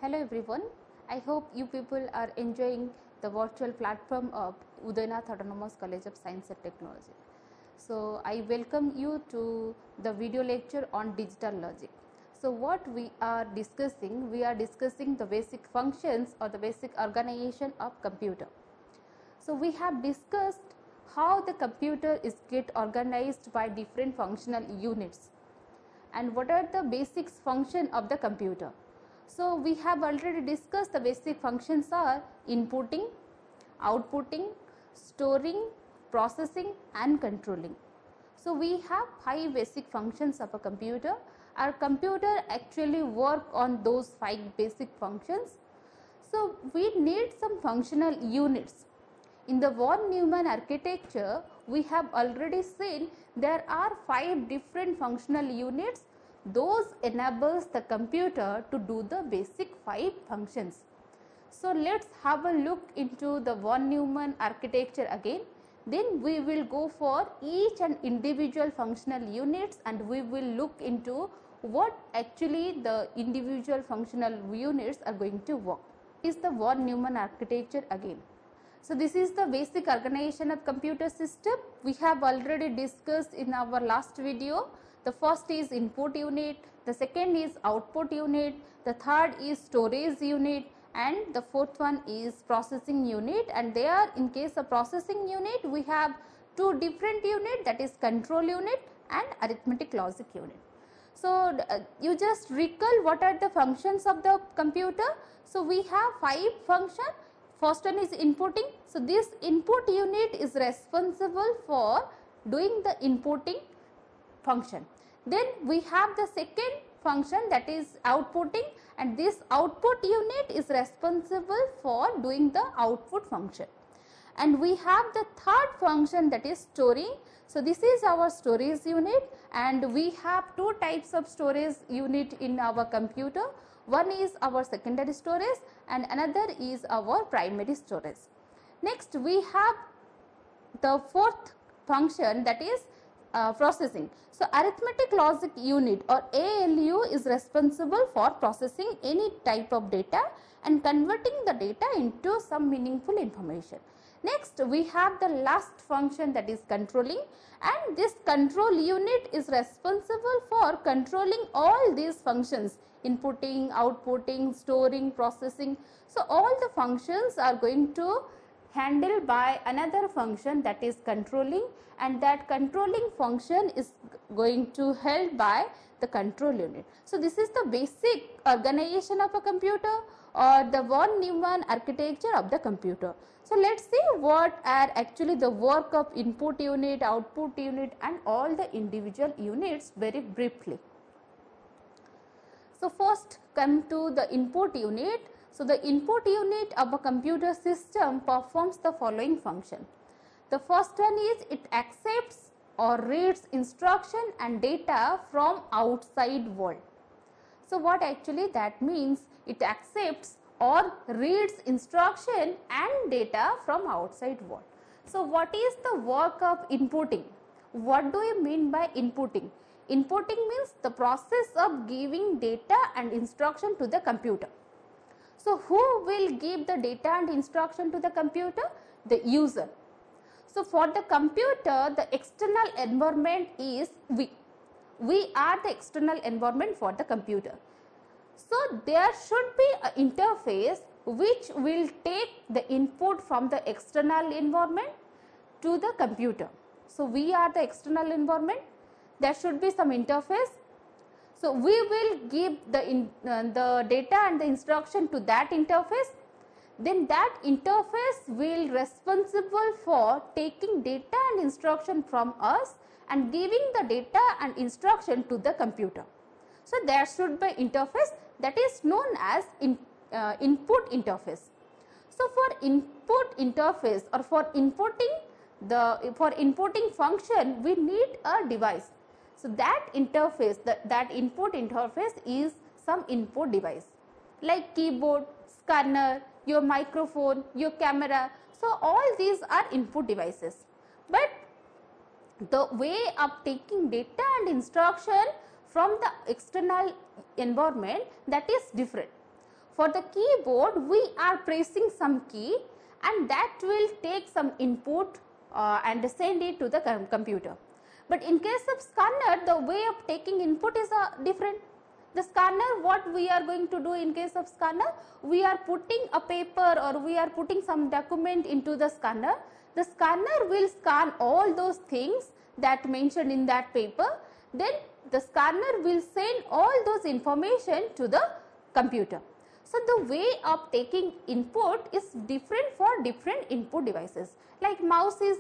Hello everyone, I hope you people are enjoying the virtual platform of Udainath Autonomous College of Science and Technology. So, I welcome you to the video lecture on digital logic. So, what we are discussing the basic functions or the basic organization of computer. So, we have discussed how the computer is get organized by different functional units and what are the basic function of the computer. So, we have already discussed the basic functions are inputting, outputting, storing, processing and controlling. So, we have 5 basic functions of a computer. Our computer actually work on those 5 basic functions. So, we need some functional units. In the von Neumann architecture, we have already seen there are 5 different functional units. Those enables the computer to do the basic 5 functions. So, let us have a look into the von Neumann architecture again. Then we will go for each and individual functional units and we will look into what actually the individual functional units are going to work. Is the von Neumann architecture again. So, this is the basic organization of computer system. We have already discussed in our last video. The first is input unit, the second is output unit, the third is storage unit and the fourth one is processing unit, and there in case of processing unit we have 2 different unit, that is control unit and arithmetic logic unit. So, you just recall what are the functions of the computer. So, we have 5 functions. First one is inputting. So, this input unit is responsible for doing the inputting function. Then we have the second function, that is outputting, and this output unit is responsible for doing the output function. And we have the third function, that is storing. So, this is our storage unit and we have 2 types of storage unit in our computer. One is our secondary storage and another is our primary storage. Next we have the fourth function, that is processing. So, arithmetic logic unit or ALU is responsible for processing any type of data and converting the data into some meaningful information. Next we have the last function, that is controlling, and this control unit is responsible for controlling all these functions: inputting, outputting, storing, processing. So, all the functions are going to handled by another function, that is controlling, and that controlling function is going to held by the control unit. So, this is the basic organization of a computer or the von Neumann architecture of the computer. So, let us see what are actually the work of input unit, output unit and all the individual units very briefly. So, first come to the input unit. So, the input unit of a computer system performs the following function. The first one is it accepts or reads instruction and data from outside world. So, what actually that means? It accepts or reads instruction and data from outside world. So, what is the work of inputting? What do you mean by inputting? Inputting means the process of giving data and instruction to the computer. So, who will give the data and instruction to the computer? The user. So, for the computer, the external environment is we. We are the external environment for the computer. So, there should be an interface which will take the input from the external environment to the computer. So, we are the external environment. There should be some interface. So, we will give the data and the instruction to that interface. Then that interface will responsible for taking data and instruction from us and giving the data and instruction to the computer. So, there should be interface, that is known as input interface. So, for input interface or for inputting function, we need a device. So, that interface, that input interface is some input device like keyboard, scanner, your microphone, your camera. So, all these are input devices, but the way of taking data and instruction from the external environment, that is different. For the keyboard, we are pressing some key and that will take some input and send it to the computer. But in case of scanner, the way of taking input is different. The scanner, what we are going to do in case of scanner, we are putting a paper or we are putting some document into the scanner. The scanner will scan all those things that mentioned in that paper. Then the scanner will send all those information to the computer. So the way of taking input is different for different input devices. Like mouse is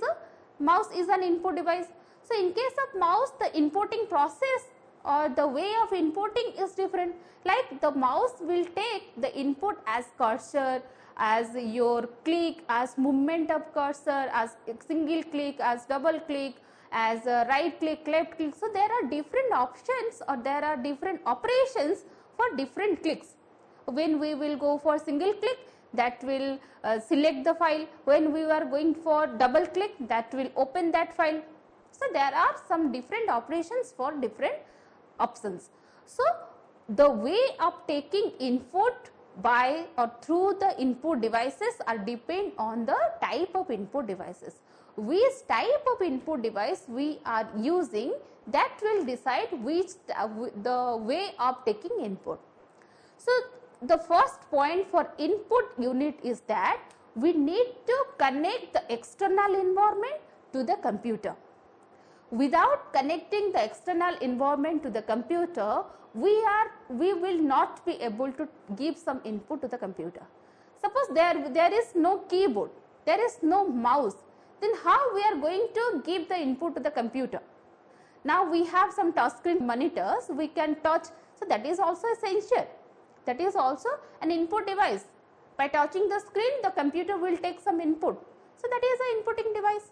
an input device. So in case of mouse, the inputting process or the way of inputting is different. Like the mouse will take the input as cursor, as your click, as movement of cursor, as single click, as double click, as right click, left click. So there are different options or there are different operations for different clicks. When we will go for single click, that will select the file. When we are going for double click, that will open that file. So there are some different operations for different options. So the way of taking input by or through the input devices are depend on the type of input devices. Which type of input device we are using, that will decide which the way of taking input. So the first point for input unit is that we need to connect the external environment to the computer. Without connecting the external environment to the computer, we will not be able to give some input to the computer. Suppose there is no keyboard, there is no mouse, then how we are going to give the input to the computer? Now we have some touchscreen monitors, we can touch, so that is also essential. That is also an input device. By touching the screen, the computer will take some input. So that is an inputting device.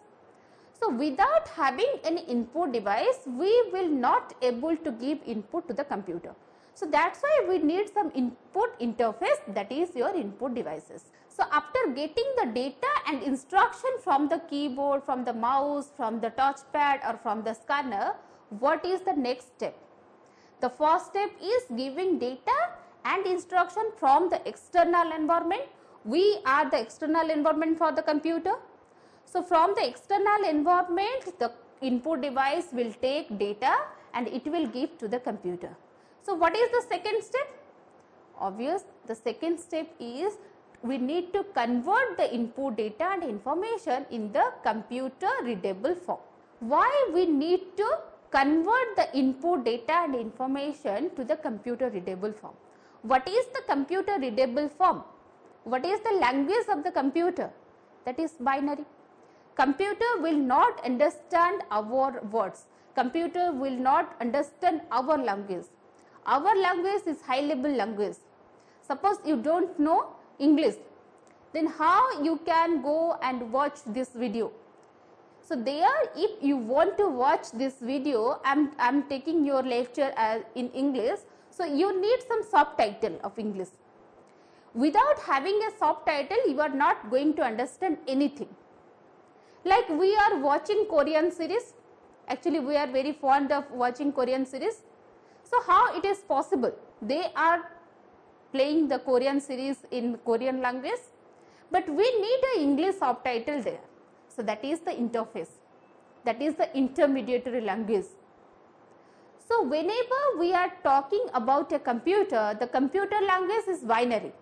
So without having any input device, we will not able to give input to the computer. So that's why we need some input interface, that is your input devices. So after getting the data and instruction from the keyboard, from the mouse, from the touchpad or from the scanner, what is the next step? The first step is giving data and instruction from the external environment. We are the external environment for the computer. So from the external environment, the input device will take data and it will give to the computer. So what is the second step? Obvious, the second step is we need to convert the input data and information in the computer readable form. Why we need to convert the input data and information to the computer readable form? What is the computer readable form? What is the language of the computer? That is binary. Computer will not understand our words. Computer will not understand our language. Our language is high level language. Suppose you don't know English, then how you can go and watch this video? So there, if you want to watch this video, I am taking your lecture in English, so you need some subtitle of English. Without having a subtitle, you are not going to understand anything. Like we are watching Korean series, actually we are very fond of watching Korean series. So how it is possible? They are playing the Korean series in Korean language, but we need an English subtitle there. So that is the interface, that is the intermediary language. So whenever we are talking about a computer, the computer language is binary.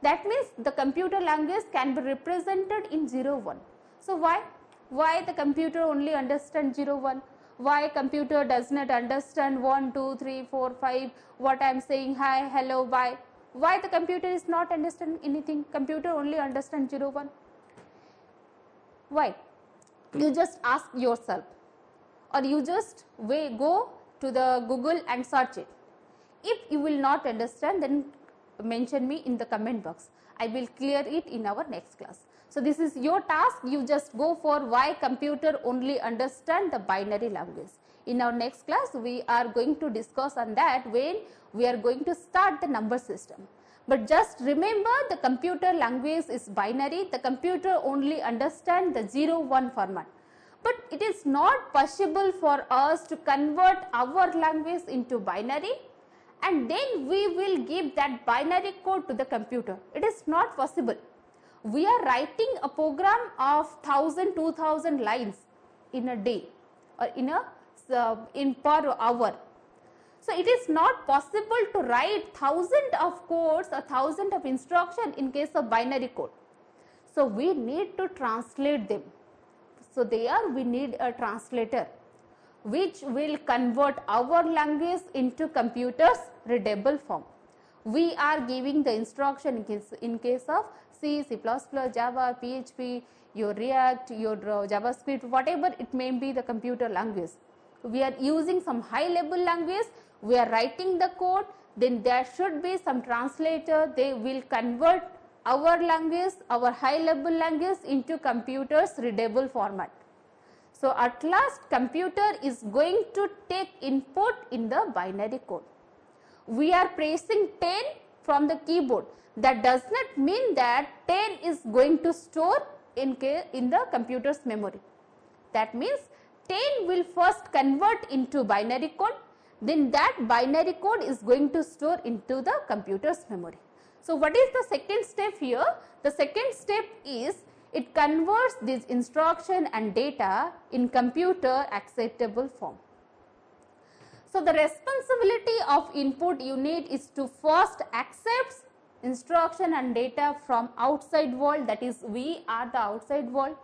That means the computer language can be represented in 0, 1. So why? Why the computer only understands 0, 1? Why computer does not understand 1, 2, 3, 4, 5, what I am saying, hi, hello, bye? Why the computer is not understanding anything? Computer only understands 0, 1. Why? You just ask yourself, or you just go to the Google and search it. If you will not understand, then mention me in the comment box. I will clear it in our next class. So this is your task. You just go for why computer only understand the binary language. In our next class, we are going to discuss on that when we are going to start the number system. But just remember, the computer language is binary. The computer only understand the 0, 1 format. But it is not possible for us to convert our language into binary and then we will give that binary code to the computer. It is not possible. We are writing a program of 1000, 2000 lines in a day or in per hour. So it is not possible to write thousands of codes or thousands of instructions in case of binary code. So we need to translate them. So there we need a translator which will convert our language into computer's readable form. We are giving the instruction in case of C, C++, Java, PHP, your React, your JavaScript, whatever it may be the computer language. We are using some high level language, we are writing the code, then there should be some translator, they will convert our language, our high level language into computer's readable format. So at last computer is going to take input in the binary code. We are pressing 10 from the keyboard. That does not mean that 10 is going to store in the computer's memory. That means 10 will first convert into binary code, then that binary code is going to store into the computer's memory. So what is the second step here? The second step is it converts this instruction and data in computer acceptable form. So the responsibility of input unit is to first accept instruction and data from outside world, that is we are the outside world.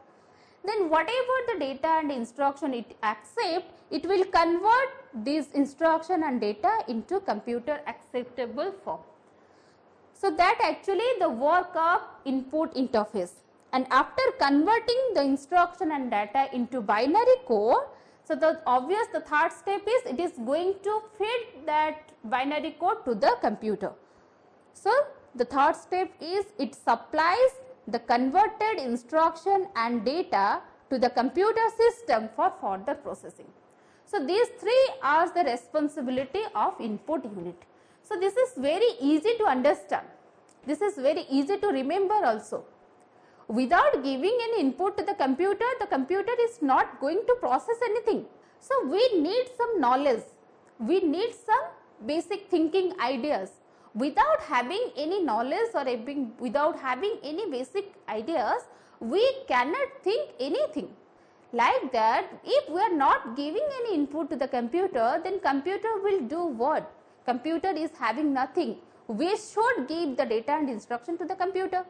Then whatever the data and instruction it accept, it will convert this instruction and data into computer acceptable form. So that actually the work of input interface. And after converting the instruction and data into binary code, so the third step is it is going to feed that binary code to the computer. So the third step is it supplies the converted instruction and data to the computer system for further processing. So these three are the responsibility of input unit. So this is very easy to understand. This is very easy to remember also. Without giving any input to the computer is not going to process anything. So we need some knowledge, we need some basic thinking ideas. Without having any knowledge or without having any basic ideas, we cannot think anything. Like that, if we are not giving any input to the computer, then computer will do what? Computer is having nothing. We should give the data and instruction to the computer.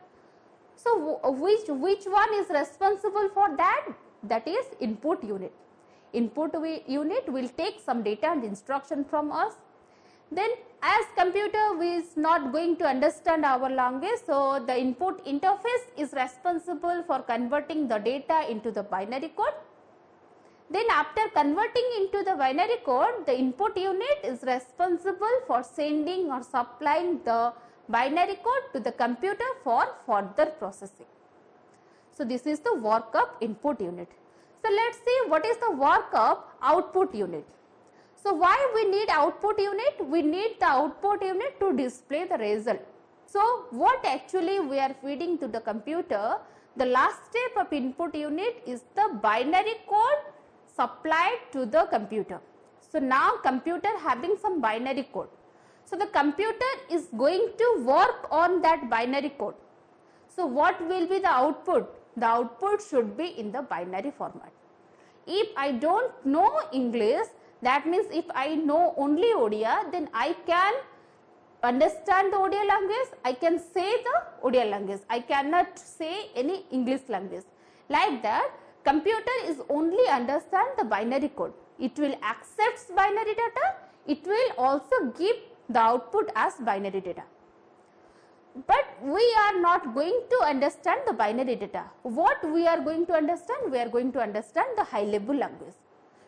So which one is responsible for that? That is input unit. Input unit will take some data and instruction from us. Then as computer is not going to understand our language, so the input interface is responsible for converting the data into the binary code. Then after converting into the binary code, the input unit is responsible for sending or supplying the binary code to the computer for further processing. So this is the work of input unit. So let's see what is the work of output unit. So why we need output unit? We need the output unit to display the result. So what actually we are feeding to the computer? The last step of input unit is the binary code supplied to the computer. So now computer having some binary code. So the computer is going to work on that binary code. So what will be the output? The output should be in the binary format. If I don't know English, that means if I know only Odia, then I can understand the Odia language, I can say the Odia language, I cannot say any English language. Like that, computer is only understand the binary code. It will accept binary data, it will also give the output as binary data. But we are not going to understand the binary data. What we are going to understand? We are going to understand the high level language.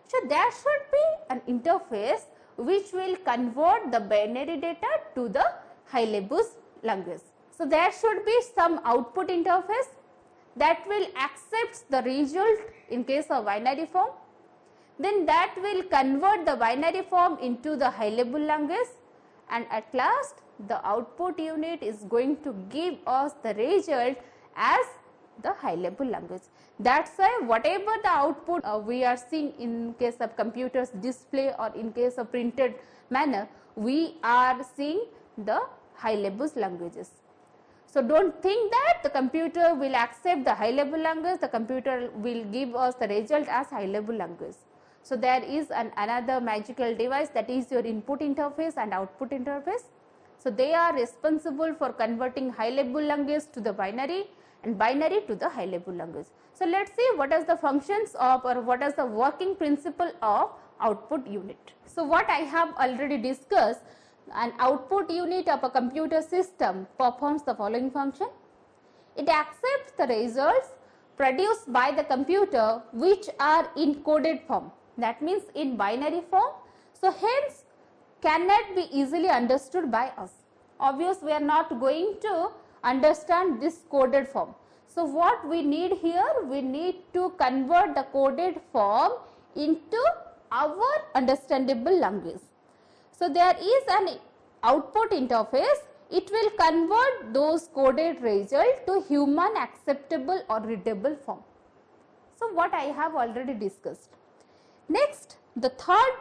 So there should be an interface which will convert the binary data to the high level language. So there should be some output interface that will accept the result in case of binary form. Then that will convert the binary form into the high level language, and at last the output unit is going to give us the result as the high level language. That's why whatever the output we are seeing in case of computers display or in case of printed manner, we are seeing the high level languages. So, do not think that the computer will accept the high level language, the computer will give us the result as high level language. So, there is another magical device, that is your input interface and output interface. So, they are responsible for converting high level language to the binary and binary to the high level language. So, let us see what is the functions of or what is the working principle of output unit. So, what I have already discussed, an output unit of a computer system performs the following function. It accepts the results produced by the computer which are in coded form, that means in binary form. So, hence cannot be easily understood by us. Obviously, we are not going to understand this coded form. So, what we need here, we need to convert the coded form into our understandable language. So, there is an output interface, it will convert those coded results to human acceptable or readable form. So, what I have already discussed. Next, the third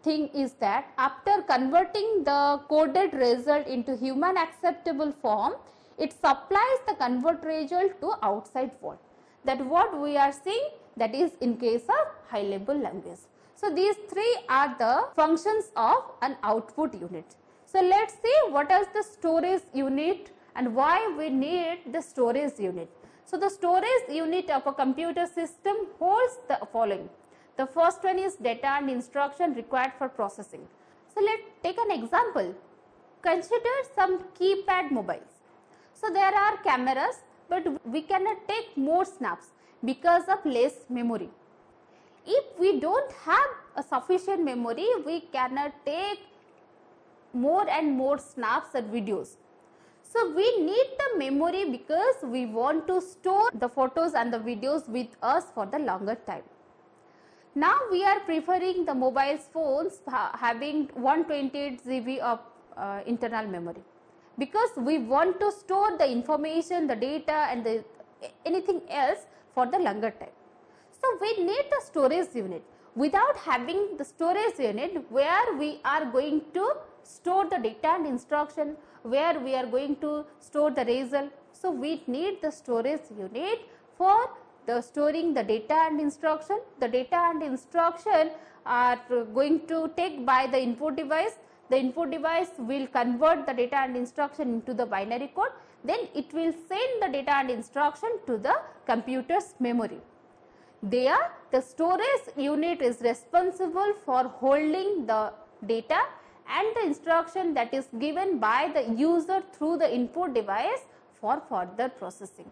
thing is that after converting the coded result into human acceptable form, it supplies the convert result to outside world. That what we are seeing, that is in case of high level language. So, these three are the functions of an output unit. So, let us see what is the storage unit and why we need the storage unit. So, the storage unit of a computer system holds the following. The first one is data and instruction required for processing. So, let us take an example. Consider some keypad mobiles. So, there are cameras, but we cannot take more snaps because of less memory. If we do not have a sufficient memory, we cannot take more and more snaps and videos. So, we need the memory because we want to store the photos and the videos with us for the longer time. Now, we are preferring the mobile phones having 128 GB of internal memory, because we want to store the information, the data and anything else for the longer time. So, we need the storage unit. Without having the storage unit, where we are going to store the data and instruction, where we are going to store the result. So, we need the storage unit for the storing the data and instruction. The data and instruction are going to take by the input device. The input device will convert the data and instruction into the binary code, then it will send the data and instruction to the computer's memory. There, the storage unit is responsible for holding the data and the instruction that is given by the user through the input device for further processing.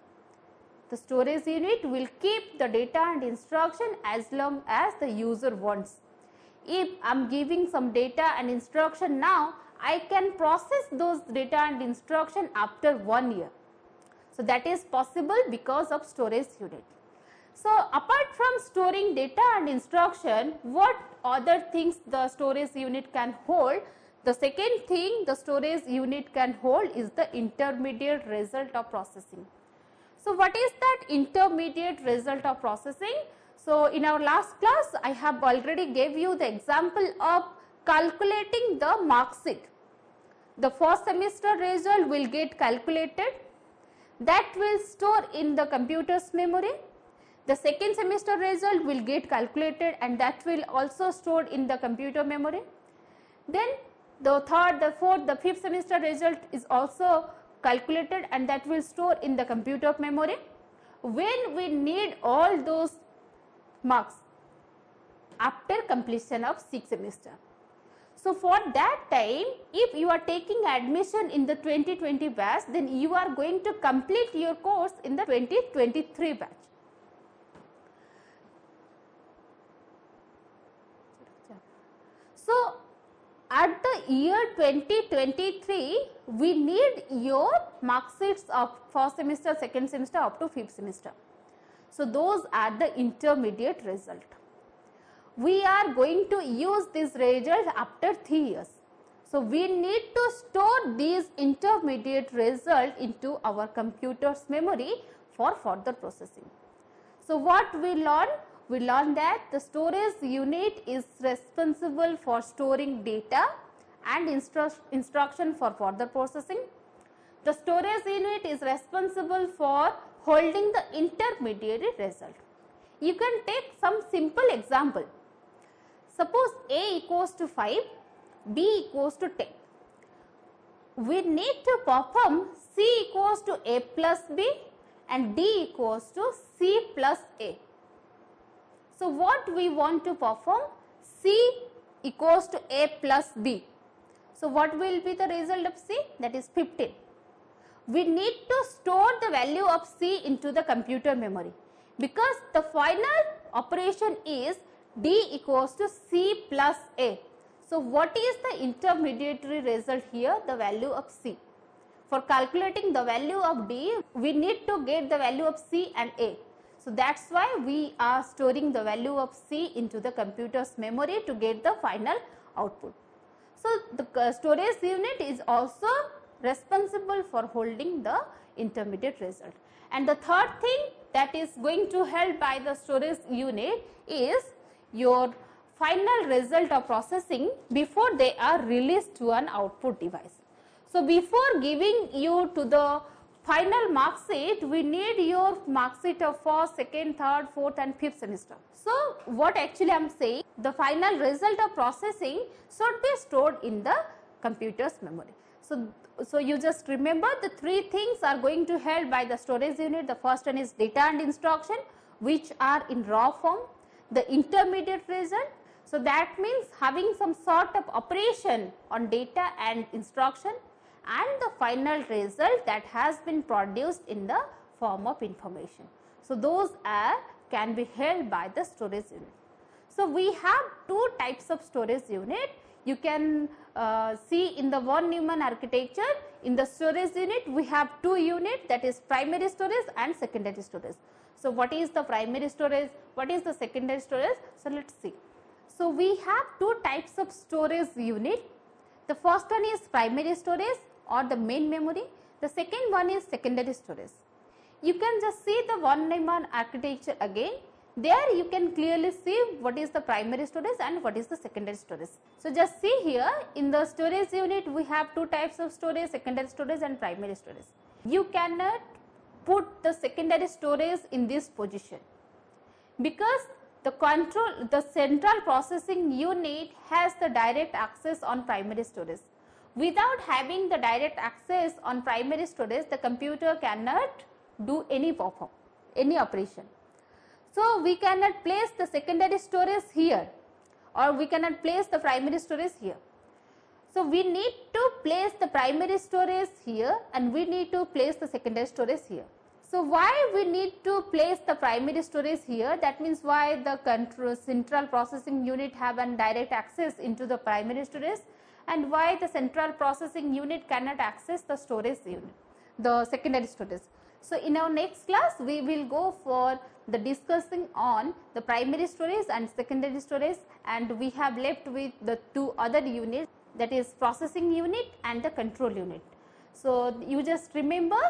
The storage unit will keep the data and instruction as long as the user wants. If I am giving some data and instruction now, I can process those data and instruction after 1 year. So, that is possible because of storage unit. So, apart from storing data and instruction, what other things the storage unit can hold? The second thing the storage unit can hold is the intermediate result of processing. So, what is that intermediate result of processing? So, in our last class, I have already gave you the example of calculating the mark sheet. The first semester result will get calculated, that will store in the computer's memory. The second semester result will get calculated and that will also stored in the computer memory. Then the third, the fourth, the fifth semester result is also calculated and that will store in the computer memory. When we need all those marks after completion of 6th semester. So, for that time, if you are taking admission in the 2020 batch, then you are going to complete your course in the 2023 batch. So, at the year 2023, we need your mark sheets of first semester, second semester up to 5th semester. So, those are the intermediate result. We are going to use this result after 3 years. So, we need to store these intermediate result into our computer's memory for further processing. So what we learned? We learned that the storage unit is responsible for storing data and instruction for further processing. The storage unit is responsible for holding the intermediary result. You can take some simple example. Suppose A equals to 5, B equals to 10. We need to perform C equals to A plus B and D equals to C plus A. So what we want to perform? C equals to A plus B. So what will be the result of C? That is 15. We need to store the value of C into the computer memory because the final operation is D equals to C plus A. So what is the intermediary result here? The value of C. For calculating the value of D, we need to get the value of C and A. So that's why we are storing the value of C into the computer's memory to get the final output. So the storage unit is also responsible for holding the intermediate result. And the third thing that is going to help by the storage unit is your final result of processing before they are released to an output device. So before giving you to the final mark sheet, we need your mark sheet of first, second, third, fourth and fifth semester. So what actually I am saying, the final result of processing should be stored in the computer's memory. So you just remember the three things are going to help by the storage unit. The first one is data and instruction which are in raw form, the intermediate result. So that means having some sort of operation on data and instruction, and the final result that has been produced in the form of information. So those can be held by the storage unit. So we have two types of storage unit. You can see in the von Neumann architecture, in the storage unit we have two units, that is primary storage and secondary storage. So what is the primary storage? What is the secondary storage? So let's see. So we have two types of storage unit. The first one is primary storage or the main memory. The second one is secondary storage. You can just see the von Neumann architecture again. There you can clearly see what is the primary storage and what is the secondary storage. So just see here, in the storage unit we have two types of storage, secondary storage and primary storage. You cannot put the secondary storage in this position because the central processing unit has the direct access on primary storage. Without having the direct access on primary storage, the computer cannot do any operation. So we cannot place the secondary storage here or we cannot place the primary storage here. So we need to place the primary storage here and we need to place the secondary storage here. So why we need to place the primary storage here? That means why the central processing unit have an direct access into the primary storage, and why the central processing unit cannot access the storage unit, the secondary storage. So in our next class we will go for the discussing on the primary storage and secondary storage, and we have left with the two other units, that is processing unit and the control unit. So you just remember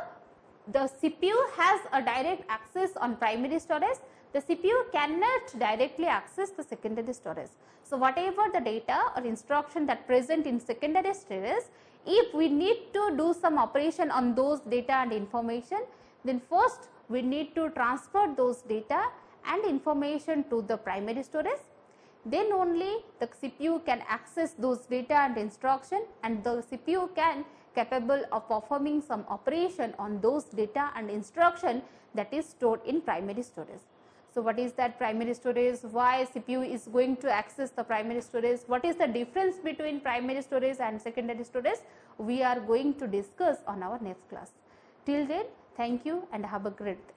the CPU has a direct access on primary storage. The CPU cannot directly access the secondary storage. So whatever the data or instruction that present in secondary storage, if we need to do some operation on those data and information, then first we need to transfer those data and information to the primary storage. Then only the CPU can access those data and instruction, and the CPU can capable of performing some operation on those data and instruction that is stored in primary storage. So what is that primary storage? Why CPU is going to access the primary storage? What is the difference between primary storage and secondary storage? We are going to discuss on our next class. Till then, thank you and have a great day.